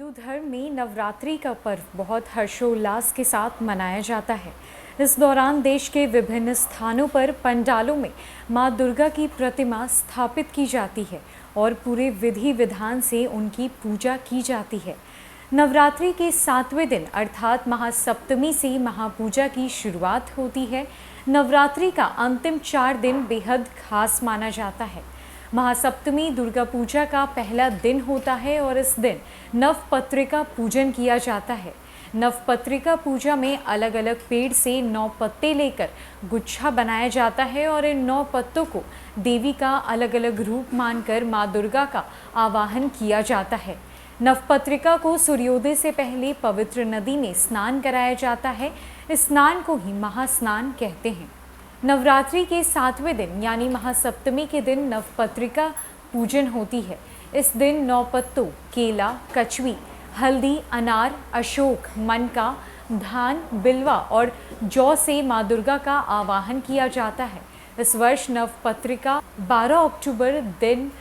हिंदू धर्म में नवरात्रि का पर्व बहुत हर्षोल्लास के साथ मनाया जाता है। इस दौरान देश के विभिन्न स्थानों पर पंडालों में मां दुर्गा की प्रतिमा स्थापित की जाती है और पूरे विधि विधान से उनकी पूजा की जाती है। नवरात्रि के 7वें दिन अर्थात महासप्तमी से महापूजा की शुरुआत होती है। नवरात्रि का अंतिम 4 दिन बेहद खास माना जाता है। महासप्तमी दुर्गा पूजा का पहला दिन होता है और इस दिन नवपत्रिका पूजन किया जाता है। नवपत्रिका पूजा में अलग अलग पेड़ से 9 पत्ते लेकर गुच्छा बनाया जाता है और इन 9 पत्तों को देवी का अलग अलग रूप मानकर मां दुर्गा का आवाहन किया जाता है। नवपत्रिका को सूर्योदय से पहले पवित्र नदी में स्नान कराया जाता है। इस स्नान को ही महास्नान कहते हैं। नवरात्रि के 7वें दिन यानी महासप्तमी के दिन नवपत्रिका पूजन होती है। इस दिन 9 पत्तों केला, कचवी, हल्दी, अनार, अशोक, मनका, धान, बिल्वा और जौ से मां दुर्गा का आवाहन किया जाता है। इस वर्ष नवपत्रिका 12 अक्टूबर दिन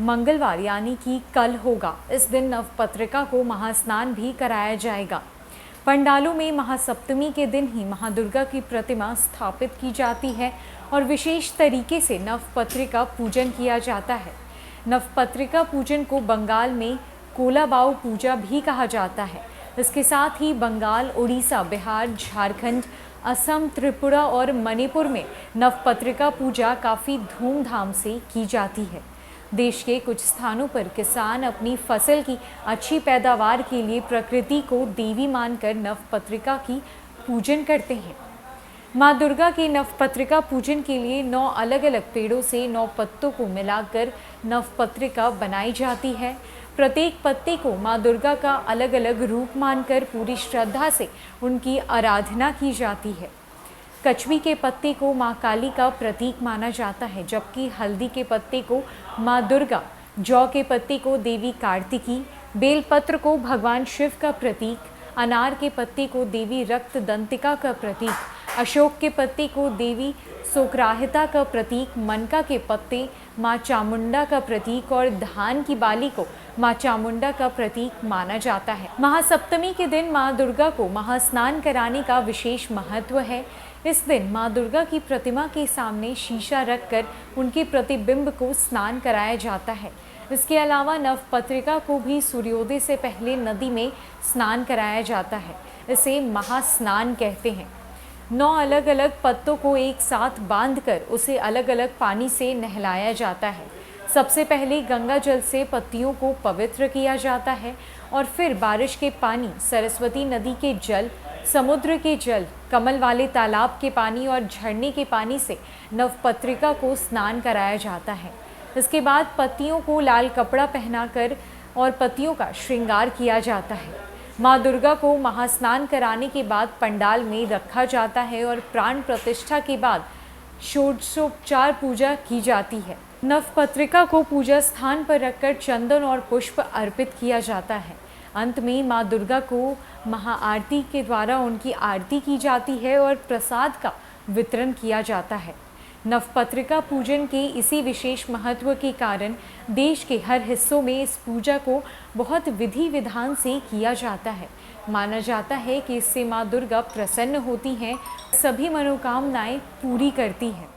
मंगलवार यानी कि कल होगा। इस दिन नवपत्रिका को महास्नान भी कराया जाएगा। पंडालों में महासप्तमी के दिन ही मां दुर्गा की प्रतिमा स्थापित की जाती है और विशेष तरीके से नवपत्रिका पूजन किया जाता है। नवपत्रिका पूजन को बंगाल में कोलाबाऊ पूजा भी कहा जाता है। इसके साथ ही बंगाल, उड़ीसा, बिहार, झारखंड, असम, त्रिपुरा और मणिपुर में नवपत्रिका पूजा काफ़ी धूमधाम से की जाती है। देश के कुछ स्थानों पर किसान अपनी फसल की अच्छी पैदावार के लिए प्रकृति को देवी मानकर नवपत्रिका की पूजन करते हैं। मां दुर्गा के नवपत्रिका पूजन के लिए 9 अलग अलग पेड़ों से 9 पत्तों को मिलाकर नवपत्रिका बनाई जाती है। प्रत्येक पत्ते को मां दुर्गा का अलग अलग रूप मानकर पूरी श्रद्धा से उनकी आराधना की जाती है। कचवी के पत्ते को मां काली का प्रतीक माना जाता है, जबकि हल्दी के पत्ते को मां दुर्गा, जौ के पत्ते को देवी कार्तिकी, बेलपत्र को भगवान शिव का प्रतीक, अनार के पत्ते को देवी रक्तदंतिका का प्रतीक, अशोक के पत्ते को देवी सोक्राहिता का प्रतीक, मनका के पत्ते मां चामुंडा का प्रतीक और धान की बाली को मां चामुंडा का प्रतीक माना जाता है। महासप्तमी के दिन मां दुर्गा को महास्नान कराने का विशेष महत्व है। इस दिन मां दुर्गा की प्रतिमा के सामने शीशा रखकर उनके प्रतिबिंब को स्नान कराया जाता है। इसके अलावा नवपत्रिका को भी सूर्योदय से पहले नदी में स्नान कराया जाता है। इसे महास्नान कहते हैं। 9 अलग अलग पत्तों को एक साथ बांधकर उसे अलग अलग पानी से नहलाया जाता है। सबसे पहले गंगा जल से पत्तियों को पवित्र किया जाता है और फिर बारिश के पानी, सरस्वती नदी के जल, समुद्र के जल, कमल वाले तालाब के पानी और झरने के पानी से नवपत्रिका को स्नान कराया जाता है। इसके बाद पत्तियों को लाल कपड़ा पहनाकर और पत्तियों का श्रृंगार किया जाता है। मां दुर्गा को महास्नान कराने के बाद पंडाल में रखा जाता है और प्राण प्रतिष्ठा के बाद षोडशोपचार पूजा की जाती है। नवपत्रिका को पूजा स्थान पर रखकर चंदन और पुष्प अर्पित किया जाता है। अंत में मां दुर्गा को महाआरती के द्वारा उनकी आरती की जाती है और प्रसाद का वितरण किया जाता है। नवपत्रिका पूजन के इसी विशेष महत्व के कारण देश के हर हिस्सों में इस पूजा को बहुत विधि विधान से किया जाता है। माना जाता है कि इससे मां दुर्गा प्रसन्न होती हैं, सभी मनोकामनाएं पूरी करती हैं।